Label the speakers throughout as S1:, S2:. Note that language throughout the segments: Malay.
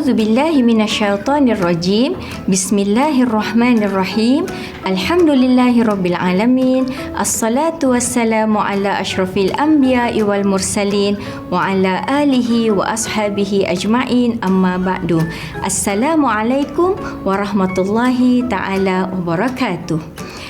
S1: A'udzu billahi minasyaitonir rajim. Bismillahirrahmanirrahim. Alhamdulillahirabbil alamin. Assalatu wassalamu ala asyrafil anbiya'i wal mursalin wa ala alihi wa ashabihi ajma'in. Amma ba'du. Assalamualaikum warahmatullahi taala wabarakatuh.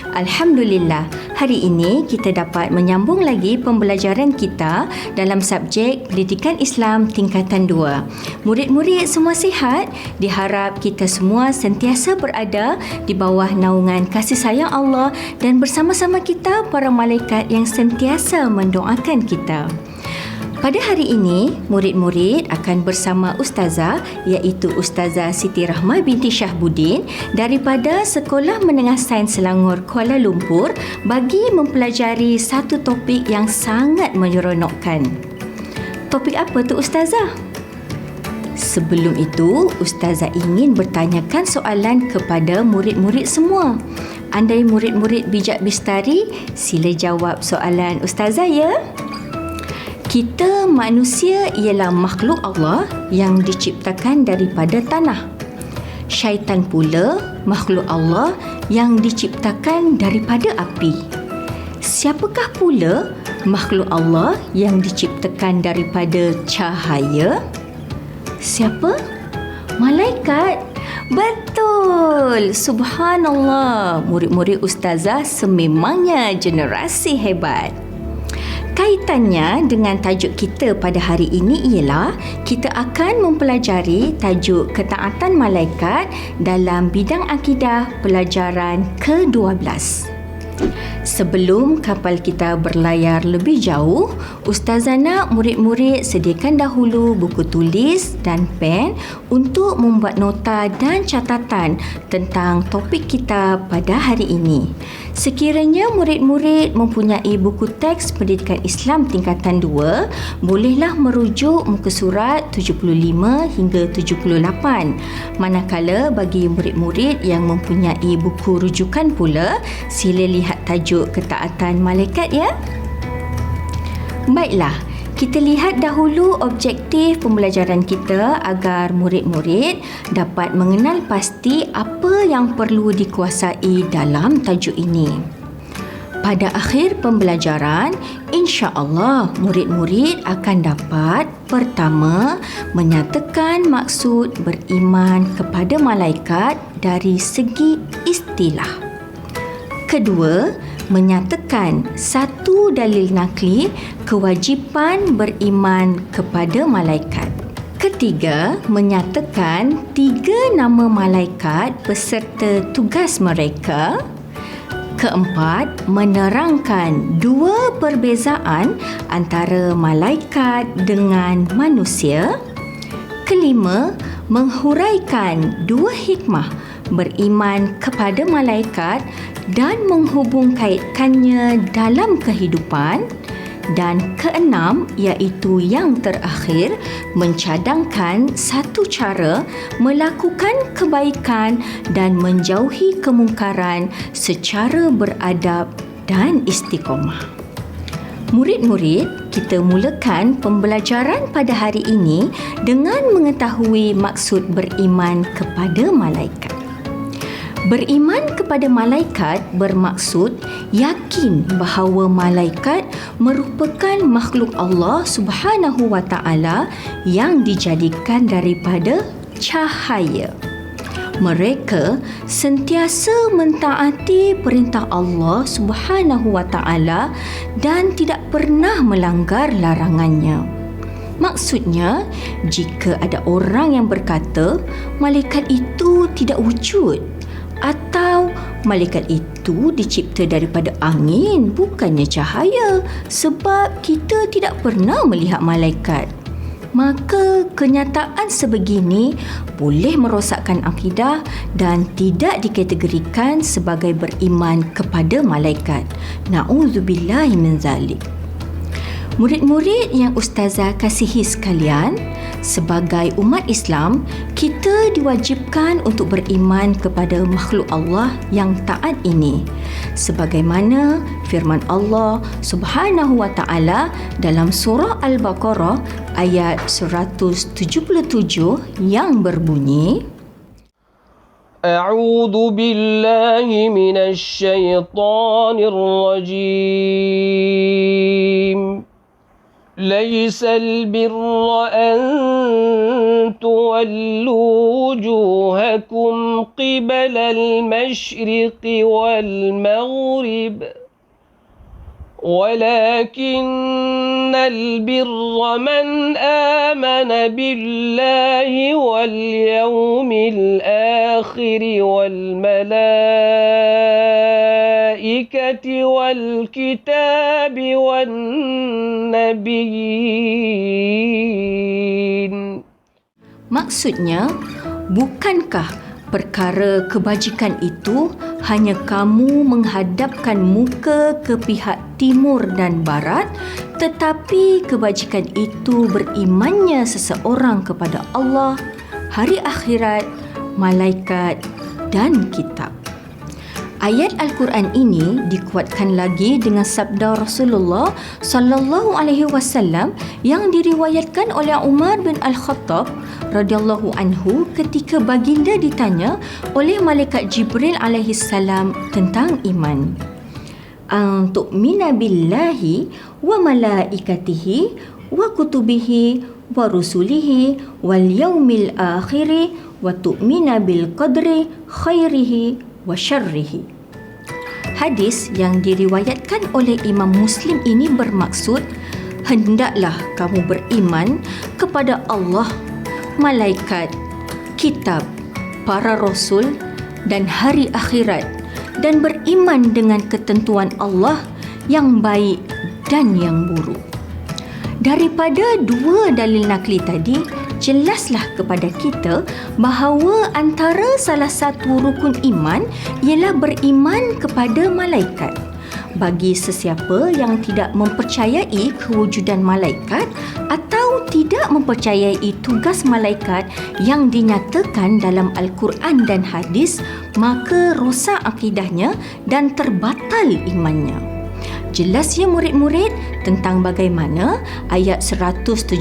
S1: Alhamdulillah, hari ini kita dapat menyambung lagi pembelajaran kita dalam subjek Pendidikan Islam tingkatan 2. Murid-murid semua sihat? Diharap kita semua sentiasa berada di bawah naungan kasih sayang Allah dan bersama-sama kita para malaikat yang sentiasa mendoakan kita. Pada hari ini, murid-murid akan bersama Ustazah iaitu Ustazah Siti Rahmah binti Syahbuddin daripada Sekolah Menengah Sains Selangor Kuala Lumpur bagi mempelajari satu topik yang sangat menyeronokkan. Topik apa tu Ustazah? Sebelum itu, Ustazah ingin bertanyakan soalan kepada murid-murid semua. Andai murid-murid bijak bistari, sila jawab soalan Ustazah ya. Kita manusia ialah makhluk Allah yang diciptakan daripada tanah. Syaitan pula makhluk Allah yang diciptakan daripada api. Siapakah pula makhluk Allah yang diciptakan daripada cahaya? Siapa? Malaikat. Betul. Subhanallah. Murid-murid Ustazah sememangnya generasi hebat. Kaitannya dengan tajuk kita pada hari ini ialah kita akan mempelajari tajuk ketaatan malaikat dalam bidang akidah pelajaran ke-12. Sebelum kapal kita berlayar lebih jauh, Ustazah nak murid-murid sediakan dahulu buku tulis dan pen untuk membuat nota dan catatan tentang topik kita pada hari ini. Sekiranya murid-murid mempunyai buku teks Pendidikan Islam tingkatan 2, bolehlah merujuk muka surat 75 hingga 78. Manakala bagi murid-murid yang mempunyai buku rujukan pula, sila lihat tajuk ketaatan malaikat ya. Baiklah, kita lihat dahulu objektif pembelajaran kita agar murid-murid dapat mengenal pasti apa yang perlu dikuasai dalam tajuk ini. Pada akhir pembelajaran, insya-Allah murid-murid akan dapat pertama, menyatakan maksud beriman kepada malaikat dari segi istilah. Kedua, menyatakan satu dalil nakli kewajipan beriman kepada malaikat. Ketiga, menyatakan 3 nama malaikat beserta tugas mereka. Keempat, menerangkan 2 perbezaan antara malaikat dengan manusia. Kelima, menghuraikan 2 hikmah beriman kepada malaikat dan menghubungkaitkannya dalam kehidupan. Dan keenam, iaitu yang terakhir, mencadangkan satu cara melakukan kebaikan dan menjauhi kemungkaran secara beradab dan istiqamah. Murid-murid, kita mulakan pembelajaran pada hari ini dengan mengetahui maksud beriman kepada malaikat. Beriman kepada malaikat bermaksud yakin bahawa malaikat merupakan makhluk Allah Subhanahu wa taala yang dijadikan daripada cahaya. Mereka sentiasa mentaati perintah Allah Subhanahu wa taala dan tidak pernah melanggar larangannya. Maksudnya, jika ada orang yang berkata malaikat itu tidak wujud atau malaikat itu dicipta daripada angin bukannya cahaya sebab kita tidak pernah melihat malaikat, maka kenyataan sebegini boleh merosakkan akidah dan tidak dikategorikan sebagai beriman kepada malaikat. Na'udzubillahi min zalik. Murid-murid yang Ustazah kasihi sekalian, sebagai umat Islam, kita diwajibkan untuk beriman kepada makhluk Allah yang taat ini. Sebagaimana firman Allah Subhanahu wa taala dalam surah Al-Baqarah ayat 177 yang berbunyi,
S2: أعوذ بالله من الشيطان الرجيم ليس البر أن تولوا وجوهكم قبل المشرق والمغرب ولكن البر من آمن بالله واليوم الآخر والملائكة والكتاب والنبيين.
S1: Maksudnya, bukankah perkara kebajikan itu hanya kamu menghadapkan muka ke pihak timur dan barat, tetapi kebajikan itu berimannya seseorang kepada Allah, hari akhirat, malaikat dan kitab. Ayat Al-Quran ini dikuatkan lagi dengan sabda Rasulullah sallallahu alaihi wasallam yang diriwayatkan oleh Umar bin Al-Khattab radhiyallahu anhu ketika baginda ditanya oleh malaikat Jibril alaihi salam tentang iman. Tu'mina billahi wa malaikatihi wa kutubihi wa rusulihi wal yaumil akhiri wa tu'mina bil qadri khairihi wa syarrihi. Hadis yang diriwayatkan oleh Imam Muslim ini bermaksud, hendaklah kamu beriman kepada Allah, malaikat, kitab, para rasul dan hari akhirat, dan beriman dengan ketentuan Allah yang baik dan yang buruk. Daripada dua dalil nakli tadi, jelaslah kepada kita bahawa antara salah satu rukun iman ialah beriman kepada malaikat. Bagi sesiapa yang tidak mempercayai kewujudan malaikat atau tidak mempercayai tugas malaikat yang dinyatakan dalam Al-Quran dan hadis, maka rosak akidahnya dan terbatal imannya. Jelas ya murid-murid tentang bagaimana ayat 177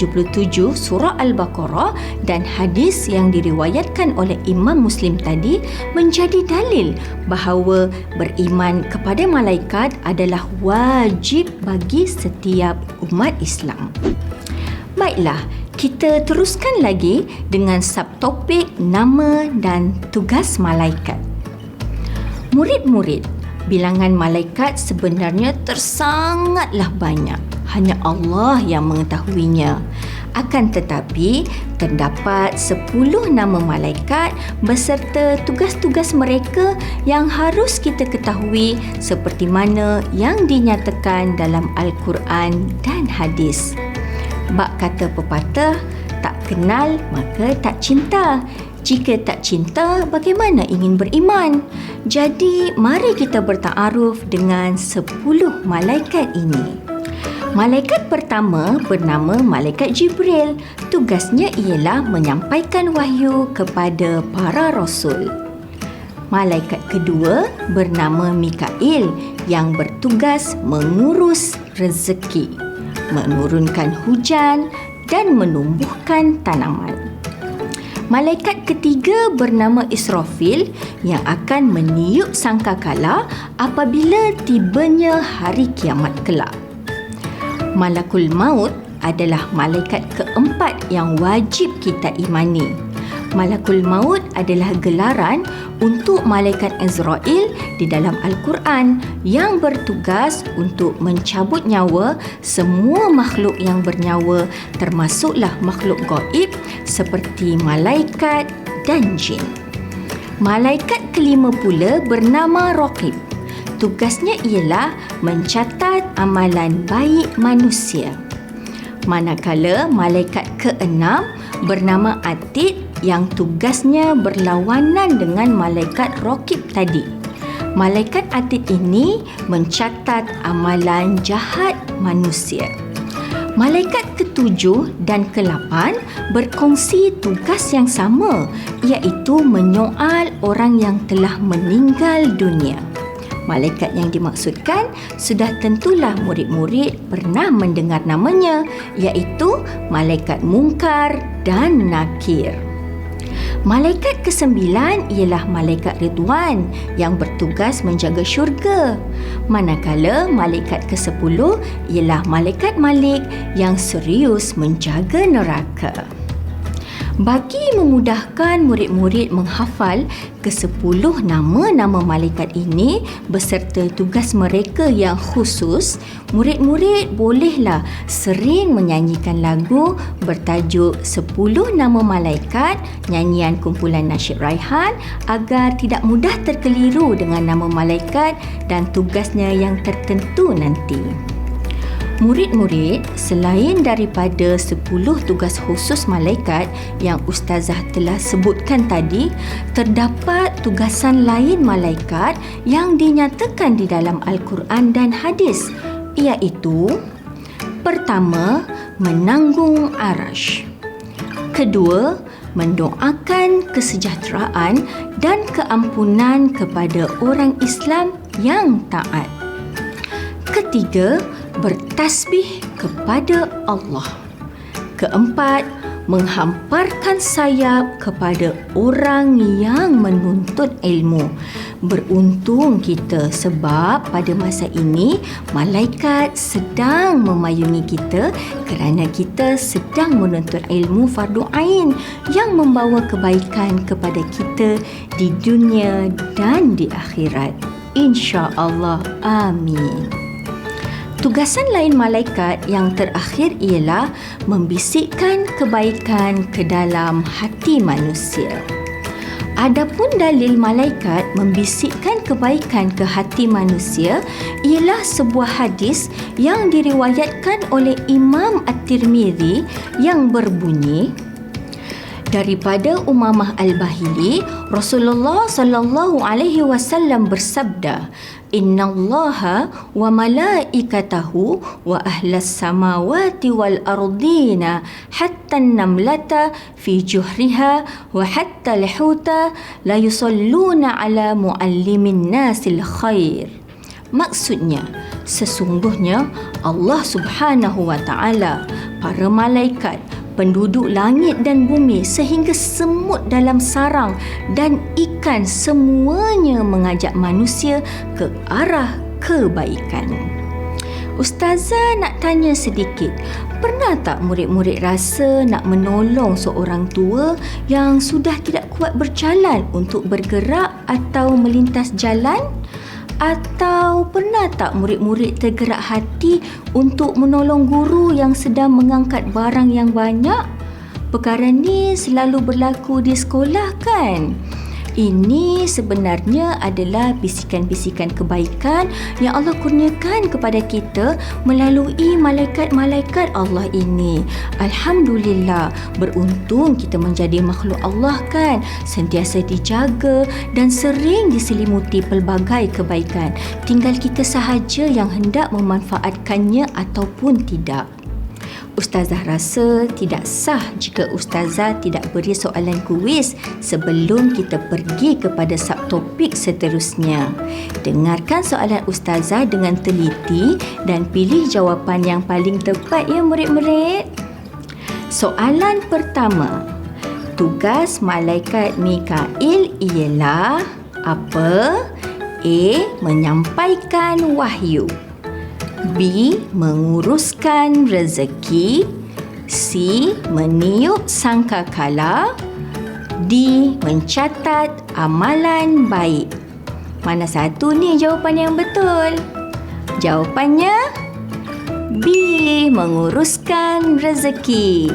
S1: surah Al-Baqarah dan hadis yang diriwayatkan oleh Imam Muslim tadi menjadi dalil bahawa beriman kepada malaikat adalah wajib bagi setiap umat Islam. Baiklah, kita teruskan lagi dengan subtopik nama dan tugas malaikat. Murid-murid, bilangan malaikat sebenarnya tersangatlah banyak. Hanya Allah yang mengetahuinya. Akan tetapi, terdapat 10 nama malaikat beserta tugas-tugas mereka yang harus kita ketahui seperti mana yang dinyatakan dalam Al-Quran dan hadis. Bak kata pepatah, tak kenal maka tak cinta. Jika tak cinta, bagaimana ingin beriman? Jadi, mari kita bertaaruf dengan 10 malaikat ini. Malaikat pertama bernama Malaikat Jibril. Tugasnya ialah menyampaikan wahyu kepada para rasul. Malaikat kedua bernama Mikail yang bertugas mengurus rezeki, menurunkan hujan dan menumbuhkan tanaman. Malaikat ketiga bernama Israfil yang akan meniup sangkakala apabila tibanya hari kiamat kelak. Malakul Maut adalah malaikat keempat yang wajib kita imani. Malakul Maut adalah gelaran untuk malaikat Azrail di dalam Al-Quran yang bertugas untuk mencabut nyawa semua makhluk yang bernyawa, termasuklah makhluk gaib seperti malaikat dan jin. Malaikat kelima pula bernama Raqib. Tugasnya ialah mencatat amalan baik manusia. Manakala malaikat keenam bernama Atid yang tugasnya berlawanan dengan malaikat Raqib tadi. Malaikat Atid ini mencatat amalan jahat manusia. Malaikat ketujuh dan ke-8 berkongsi tugas yang sama, iaitu menyoal orang yang telah meninggal dunia. Malaikat yang dimaksudkan sudah tentulah murid-murid pernah mendengar namanya, iaitu Malaikat Munkar dan Nakir. Malaikat ke-9 ialah Malaikat Ridwan yang bertugas menjaga syurga. Manakala malaikat ke-10 ialah Malaikat Malik yang serius menjaga neraka. Bagi memudahkan murid-murid menghafal ke-10 nama-nama malaikat ini beserta tugas mereka yang khusus, murid-murid bolehlah sering menyanyikan lagu bertajuk 10 Nama Malaikat, nyanyian kumpulan Nasyid Raihan agar tidak mudah terkeliru dengan nama malaikat dan tugasnya yang tertentu nanti. Murid-murid, selain daripada 10 tugas khusus malaikat yang Ustazah telah sebutkan tadi, terdapat tugasan lain malaikat yang dinyatakan di dalam Al-Quran dan hadis, iaitu pertama, menanggung arash. Kedua, mendoakan kesejahteraan dan keampunan kepada orang Islam yang taat. Ketiga, bertasbih kepada Allah. Keempat, menghamparkan sayap kepada orang yang menuntut ilmu. Beruntung kita sebab pada masa ini malaikat sedang memayungi kita kerana kita sedang menuntut ilmu fardu ain yang membawa kebaikan kepada kita di dunia dan di akhirat. InsyaAllah. Amin. Tugasan lain malaikat yang terakhir ialah membisikkan kebaikan ke dalam hati manusia. Adapun dalil malaikat membisikkan kebaikan ke hati manusia ialah sebuah hadis yang diriwayatkan oleh Imam At-Tirmizi yang berbunyi, daripada Umamah Al-Bahili, Rasulullah sallallahu alaihi wasallam bersabda, Innallaha wa malaikatahu wa ahlas samawati wal ardina hatta namlata fi juhriha wa hatta al-huta la yusalluna ala muallimin nasil khair. Maksudnya, sesungguhnya Allah Subhanahu wa taala, para malaikat, penduduk langit dan bumi sehingga semut dalam sarang dan ikan semuanya mengajak manusia ke arah kebaikan. Ustazah nak tanya sedikit, pernah tak murid-murid rasa nak menolong seorang tua yang sudah tidak kuat berjalan untuk bergerak atau melintas jalan? Atau pernah tak murid-murid tergerak hati untuk menolong guru yang sedang mengangkat barang yang banyak? Perkara ni selalu berlaku di sekolah kan? Ini sebenarnya adalah bisikan-bisikan kebaikan yang Allah kurniakan kepada kita melalui malaikat-malaikat Allah ini. Alhamdulillah, beruntung kita menjadi makhluk Allah kan, sentiasa dijaga dan sering diselimuti pelbagai kebaikan. Tinggal kita sahaja yang hendak memanfaatkannya ataupun tidak. Ustazah rasa tidak sah jika Ustazah tidak beri soalan kuis sebelum kita pergi kepada subtopik seterusnya. Dengarkan soalan Ustazah dengan teliti dan pilih jawapan yang paling tepat ya murid-murid. Soalan pertama, tugas malaikat Mikail ialah apa? A. Menyampaikan wahyu. B. Menguruskan rezeki. C. Meniup sangkakala. D. Mencatat amalan baik. Mana satu ni jawapan yang betul? Jawapannya B. Menguruskan rezeki.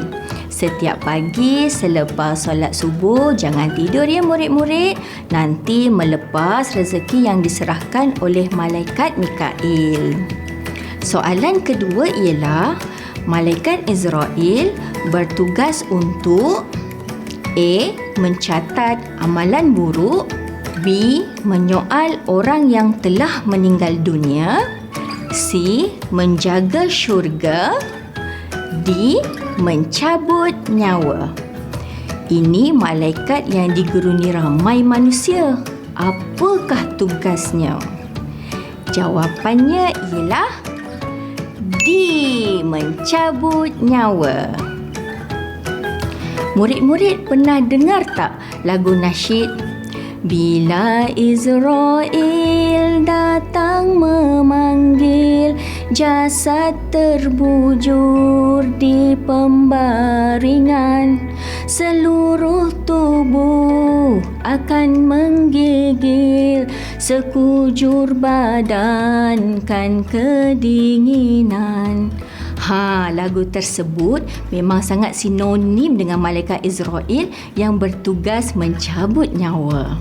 S1: Setiap pagi selepas solat subuh, jangan tidur ya murid-murid. Nanti melepas rezeki yang diserahkan oleh malaikat Mikail. Soalan kedua ialah malaikat Israel bertugas untuk A. Mencatat amalan buruk. B. Menyoal orang yang telah meninggal dunia. C. Menjaga syurga. D. Mencabut nyawa. Ini malaikat yang digeruni ramai manusia. Apakah tugasnya? Jawapannya ialah D. Mencabut nyawa. Murid-murid pernah dengar tak lagu nasyid? Bila Israel datang memanggil, jasad terbujur di pembaringan, seluruh tubuh akan menggigil, sekujur badan kan kedinginan. Lagu tersebut memang sangat sinonim dengan malaikat Israel yang bertugas mencabut nyawa.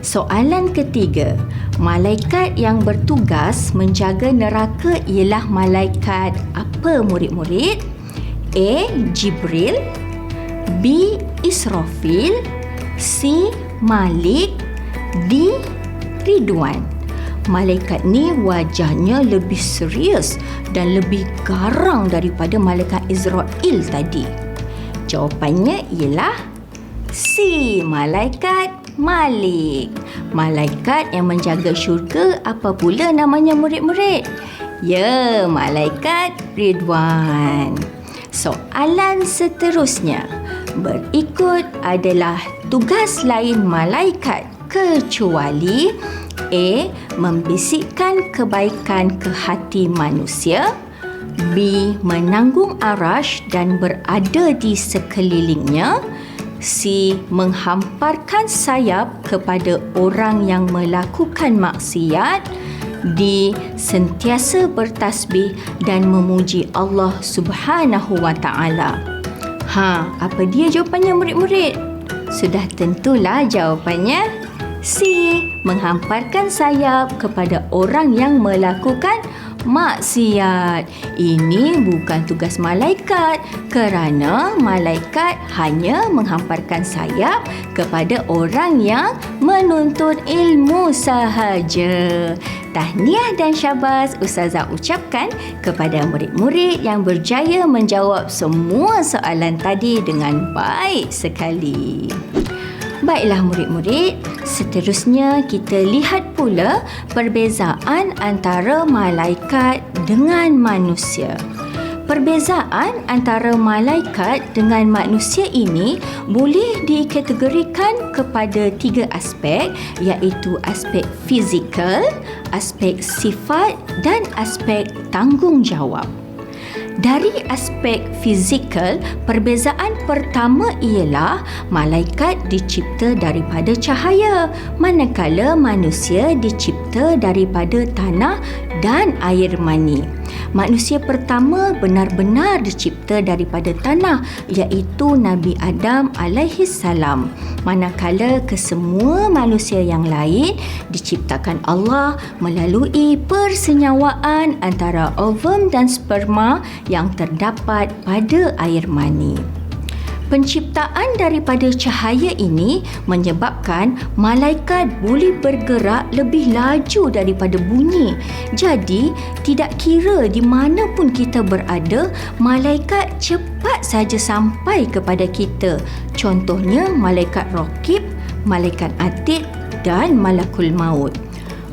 S1: Soalan ketiga, malaikat yang bertugas menjaga neraka ialah malaikat apa murid-murid? A. Jibril, B. Israfil, C. Malik, D. Ridwan. Malaikat ni wajahnya lebih serius dan lebih garang daripada malaikat Israel tadi. Jawapannya ialah C. Malaikat Malik. Malaikat yang menjaga syurga apa pula namanya murid-murid? Ya, malaikat Ridwan. Soalan seterusnya, berikut adalah tugas lain malaikat kecuali A. Membisikkan kebaikan ke hati manusia, B. Menanggung arash dan berada di sekelilingnya, C. Menghamparkan sayap kepada orang yang melakukan maksiat, D. Sentiasa bertasbih dan memuji Allah Subhanahu wa Ta'ala. Apa dia jawapannya murid-murid? Sudah tentulah jawapannya C. Menghamparkan sayap kepada orang yang melakukan maksiat. Ini bukan tugas malaikat kerana malaikat hanya menghamparkan sayap kepada orang yang menuntut ilmu sahaja. Tahniah dan syabas Ustazah ucapkan kepada murid-murid yang berjaya menjawab semua soalan tadi dengan baik sekali. Baiklah murid-murid, seterusnya kita lihat pula perbezaan antara malaikat dengan manusia. Perbezaan antara malaikat dengan manusia ini boleh dikategorikan kepada 3 aspek, iaitu aspek fizikal, aspek sifat dan aspek tanggungjawab. Dari aspek fizikal, perbezaan pertama ialah malaikat dicipta daripada cahaya, manakala manusia dicipta daripada tanah dan air mani. Manusia pertama benar-benar dicipta daripada tanah, iaitu Nabi Adam alaihi salam. Manakala kesemua manusia yang lain diciptakan Allah melalui persenyawaan antara ovum dan sperma yang terdapat pada air mani. Penciptaan daripada cahaya ini menyebabkan malaikat boleh bergerak lebih laju daripada bunyi. Jadi, tidak kira di mana pun kita berada, malaikat cepat saja sampai kepada kita. Contohnya malaikat Raqib, malaikat Atid dan malakul maut.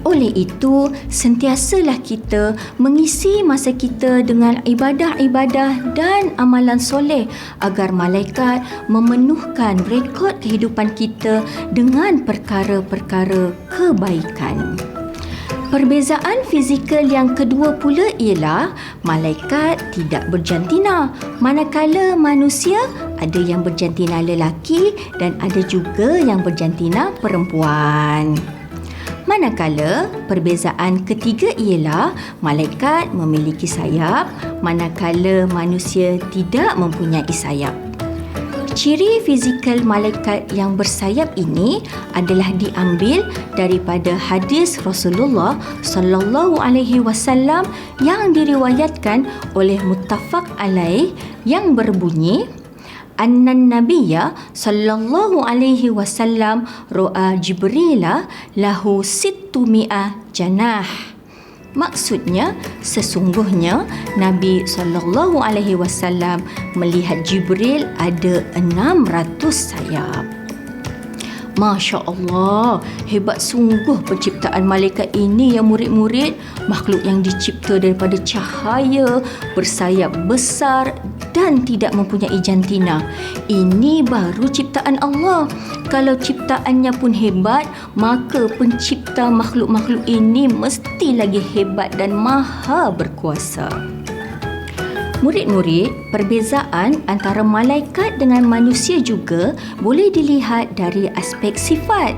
S1: Oleh itu, sentiasalah kita mengisi masa kita dengan ibadah-ibadah dan amalan soleh agar malaikat memenuhkan rekod kehidupan kita dengan perkara-perkara kebaikan. Perbezaan fizikal yang kedua pula ialah malaikat tidak berjantina, manakala manusia ada yang berjantina lelaki dan ada juga yang berjantina perempuan. Manakala perbezaan ketiga ialah malaikat memiliki sayap, manakala manusia tidak mempunyai sayap. Ciri fizikal malaikat yang bersayap ini adalah diambil daripada hadis Rasulullah sallallahu alaihi wasallam yang diriwayatkan oleh Muttafaq alaih yang berbunyi, Annan Nabiyya sallallahu alaihi wasallam ra'a Jibrila lahu 600 janah. Maksudnya, sesungguhnya Nabi SAW melihat Jibril ada 600 sayap. Masya Allah, hebat sungguh penciptaan malaikat ini ya murid-murid. Makhluk yang dicipta daripada cahaya, bersayap besar dan tidak mempunyai jantina. Ini baru ciptaan Allah. Kalau ciptaannya pun hebat, maka pencipta makhluk-makhluk ini mesti lagi hebat dan maha berkuasa. Murid-murid, perbezaan antara malaikat dengan manusia juga boleh dilihat dari aspek sifat.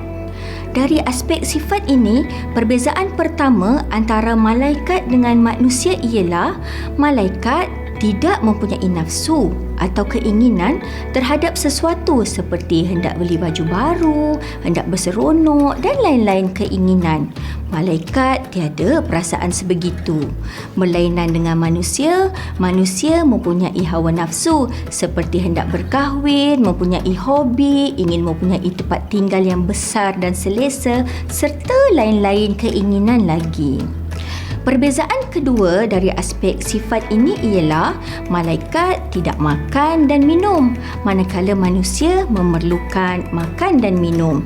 S1: Dari aspek sifat ini, perbezaan pertama antara malaikat dengan manusia ialah malaikat tidak mempunyai nafsu atau keinginan terhadap sesuatu seperti hendak beli baju baru, hendak berseronok dan lain-lain keinginan. Malaikat tiada perasaan sebegitu. Berlainan dengan manusia, manusia mempunyai hawa nafsu seperti hendak berkahwin, mempunyai hobi, ingin mempunyai tempat tinggal yang besar dan selesa serta lain-lain keinginan lagi. Perbezaan kedua dari aspek sifat ini ialah malaikat tidak makan dan minum, manakala manusia memerlukan makan dan minum.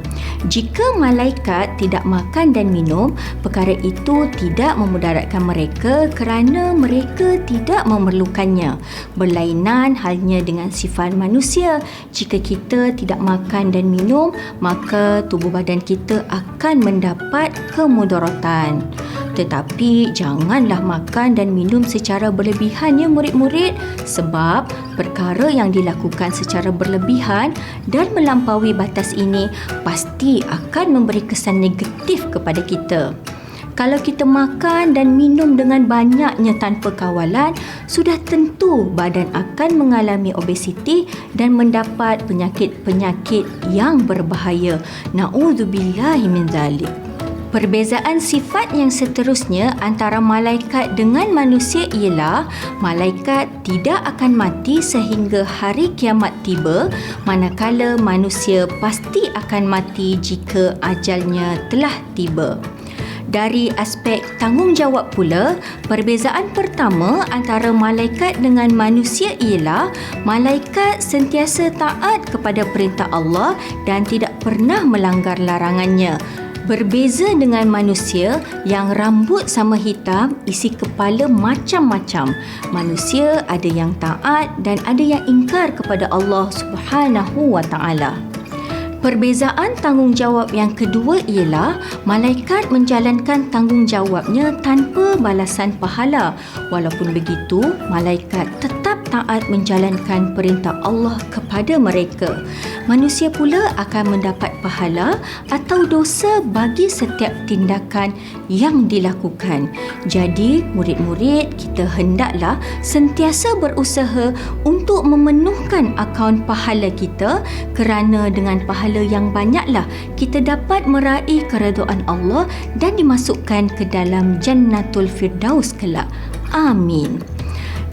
S1: Jika malaikat tidak makan dan minum, perkara itu tidak memudaratkan mereka kerana mereka tidak memerlukannya. Berlainan halnya dengan sifat manusia. Jika kita tidak makan dan minum, maka tubuh badan kita akan mendapat kemudaratan. Tetapi janganlah makan dan minum secara berlebihan ya murid-murid, sebab perkara yang dilakukan secara berlebihan dan melampaui batas ini pasti akan memberi kesan negatif kepada kita. Kalau kita makan dan minum dengan banyaknya tanpa kawalan, sudah tentu badan akan mengalami obesiti dan mendapat penyakit-penyakit yang berbahaya. Na'udzubillahi min zalik. Perbezaan sifat yang seterusnya antara malaikat dengan manusia ialah malaikat tidak akan mati sehingga hari kiamat tiba, manakala manusia pasti akan mati jika ajalnya telah tiba. Dari aspek tanggungjawab pula, perbezaan pertama antara malaikat dengan manusia ialah malaikat sentiasa taat kepada perintah Allah dan tidak pernah melanggar larangannya. Berbeza dengan manusia yang rambut sama hitam, isi kepala macam-macam. Manusia ada yang taat dan ada yang ingkar kepada Allah Subhanahu wa taala. Perbezaan tanggungjawab yang kedua ialah malaikat menjalankan tanggungjawabnya tanpa balasan pahala. Walaupun begitu, malaikat tetap taat menjalankan perintah Allah kepada mereka. Manusia pula akan mendapat pahala atau dosa bagi setiap tindakan yang dilakukan. Jadi, murid-murid, kita hendaklah sentiasa berusaha untuk memenuhkan akaun pahala kita kerana dengan pahala yang banyaklah kita dapat meraih keredaan Allah dan dimasukkan ke dalam Jannatul Firdaus kelak. Amin.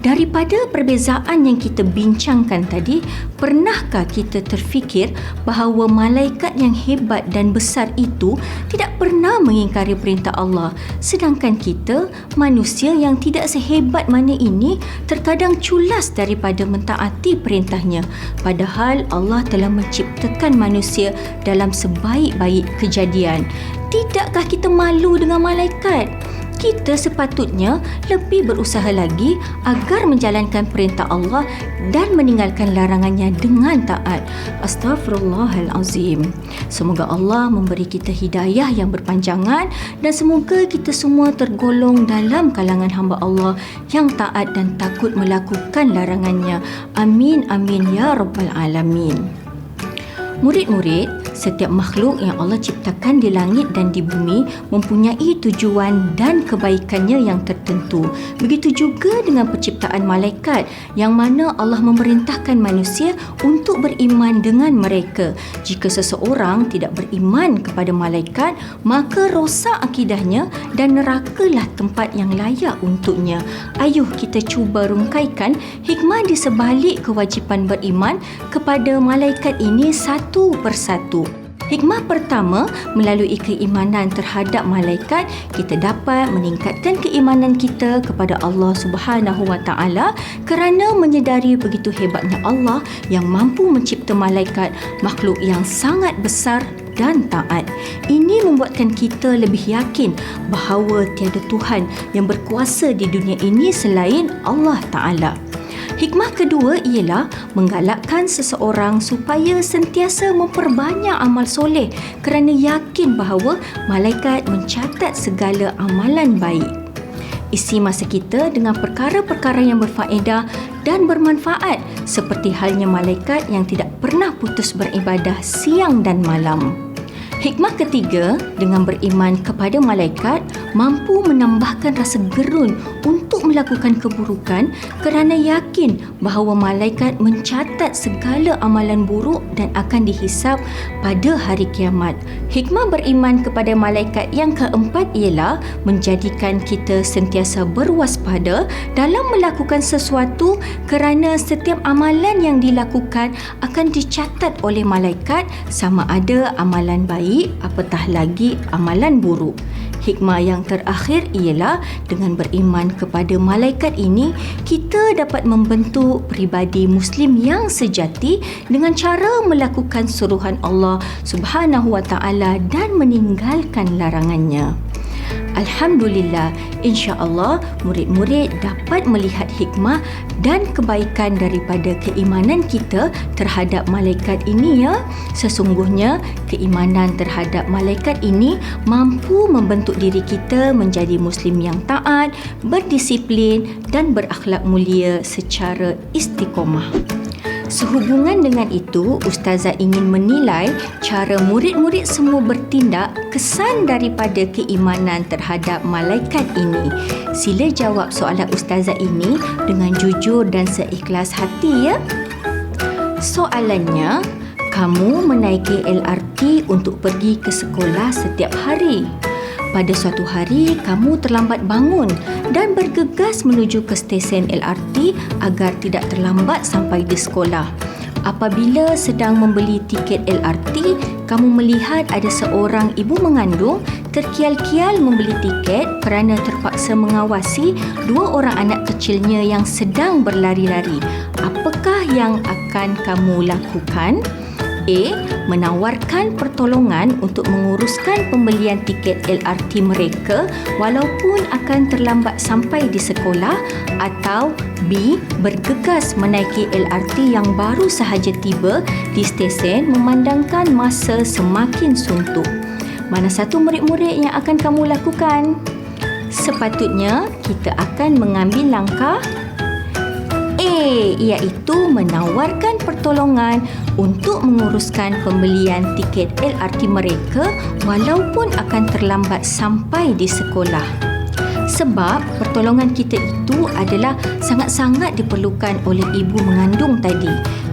S1: Daripada perbezaan yang kita bincangkan tadi, pernahkah kita terfikir bahawa malaikat yang hebat dan besar itu tidak pernah mengingkari perintah Allah, sedangkan kita, manusia yang tidak sehebat mana ini, terkadang culas daripada mentaati perintahnya, padahal Allah telah menciptakan manusia dalam sebaik-baik kejadian. Tidakkah kita malu dengan malaikat? Kita sepatutnya lebih berusaha lagi agar menjalankan perintah Allah dan meninggalkan larangannya dengan taat. Astaghfirullahalazim. Semoga Allah memberi kita hidayah yang berpanjangan dan semoga kita semua tergolong dalam kalangan hamba Allah yang taat dan takut melakukan larangannya. Amin amin ya rabbal alamin. Murid-murid, setiap makhluk yang Allah ciptakan di langit dan di bumi mempunyai tujuan dan kebaikannya yang tertentu. Begitu juga dengan penciptaan malaikat yang mana Allah memerintahkan manusia untuk beriman dengan mereka. Jika seseorang tidak beriman kepada malaikat, maka rosak akidahnya dan nerakalah tempat yang layak untuknya. Ayuh kita cuba rungkaikan hikmah di sebalik kewajipan beriman kepada malaikat ini satu persatu. Hikmah pertama, melalui keimanan terhadap malaikat, kita dapat meningkatkan keimanan kita kepada Allah Subhanahu Wa Taala kerana menyedari begitu hebatnya Allah yang mampu mencipta malaikat, makhluk yang sangat besar dan taat. Ini membuatkan kita lebih yakin bahawa tiada Tuhan yang berkuasa di dunia ini selain Allah Ta'ala. Hikmah kedua ialah menggalakkan seseorang supaya sentiasa memperbanyak amal soleh kerana yakin bahawa malaikat mencatat segala amalan baik. Isi masa kita dengan perkara-perkara yang berfaedah dan bermanfaat seperti halnya malaikat yang tidak pernah putus beribadah siang dan malam. Hikmah ketiga, dengan beriman kepada malaikat, mampu menambahkan rasa gerun untuk melakukan keburukan kerana yakin bahawa malaikat mencatat segala amalan buruk dan akan dihisap pada hari kiamat. Hikmah beriman kepada malaikat yang keempat ialah menjadikan kita sentiasa berwaspada dalam melakukan sesuatu kerana setiap amalan yang dilakukan akan dicatat oleh malaikat sama ada amalan baik apatah lagi amalan buruk. Hikmah yang terakhir ialah dengan beriman kepada malaikat ini, kita dapat membentuk peribadi Muslim yang sejati dengan cara melakukan suruhan Allah Subhanahu Wa Taala dan meninggalkan larangannya. Alhamdulillah, insya-Allah murid-murid dapat melihat hikmah dan kebaikan daripada keimanan kita terhadap malaikat ini ya. Sesungguhnya keimanan terhadap malaikat ini mampu membentuk diri kita menjadi muslim yang taat, berdisiplin dan berakhlak mulia secara istiqomah. Sehubungan dengan itu, Ustazah ingin menilai cara murid-murid semua bertindak kesan daripada keimanan terhadap malaikat ini. Sila jawab soalan Ustazah ini dengan jujur dan seikhlas hati ya. Soalannya, kamu menaiki LRT untuk pergi ke sekolah setiap hari. Pada suatu hari, kamu terlambat bangun dan bergegas menuju ke stesen LRT agar tidak terlambat sampai di sekolah. Apabila sedang membeli tiket LRT, kamu melihat ada seorang ibu mengandung terkial-kial membeli tiket kerana terpaksa mengawasi dua orang anak kecilnya yang sedang berlari-lari. Apakah yang akan kamu lakukan? A. Menawarkan pertolongan untuk menguruskan pembelian tiket LRT mereka walaupun akan terlambat sampai di sekolah, atau B. Bergegas menaiki LRT yang baru sahaja tiba di stesen memandangkan masa semakin suntuk. Mana satu murid-murid yang akan kamu lakukan? Sepatutnya kita akan mengambil langkah A, iaitu menawarkan pertolongan untuk menguruskan pembelian tiket LRT mereka walaupun akan terlambat sampai di sekolah. Sebab pertolongan kita itu adalah sangat-sangat diperlukan oleh ibu mengandung tadi.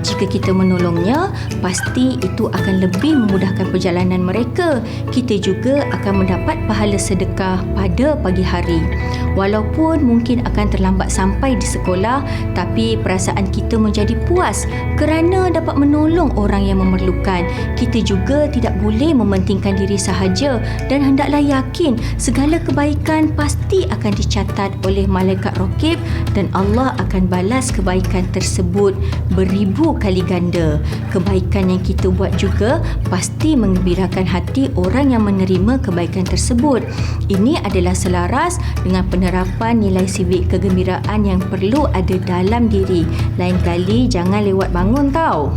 S1: Jika kita menolongnya, pasti itu akan lebih memudahkan perjalanan mereka. Kita juga akan mendapat pahala sedekah pada pagi hari. Walaupun mungkin akan terlambat sampai di sekolah, tapi perasaan kita menjadi puas kerana dapat menolong orang yang memerlukan. Kita juga tidak boleh mementingkan diri sahaja dan hendaklah yakin segala kebaikan pasti akan dicatat oleh malaikat raqib dan Allah akan balas kebaikan tersebut beribu kali ganda. Kebaikan yang kita buat juga pasti menggembirakan hati orang yang menerima kebaikan tersebut. Ini adalah selaras dengan penerapan nilai sivik kegembiraan yang perlu ada dalam diri. Lain kali jangan lewat bangun tau.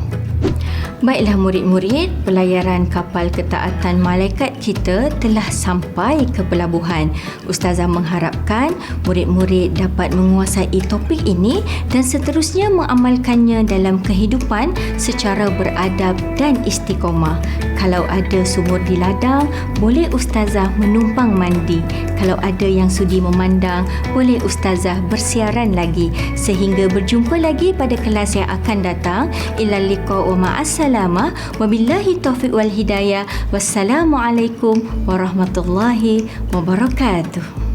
S1: Baiklah murid-murid, pelayaran kapal ketaatan malaikat kita telah sampai ke pelabuhan. Ustazah mengharapkan murid-murid dapat menguasai topik ini dan seterusnya mengamalkannya dalam kehidupan secara beradab dan istiqomah. Kalau ada sumur di ladang, boleh Ustazah menumpang mandi. Kalau ada yang sudi memandang, boleh Ustazah bersiaran lagi. Sehingga berjumpa lagi pada kelas yang akan datang. Ilal liqa wa ma'assalamah. Wabillahi taufiq wal hidayah. Wassalamualaikum warahmatullahi wabarakatuh.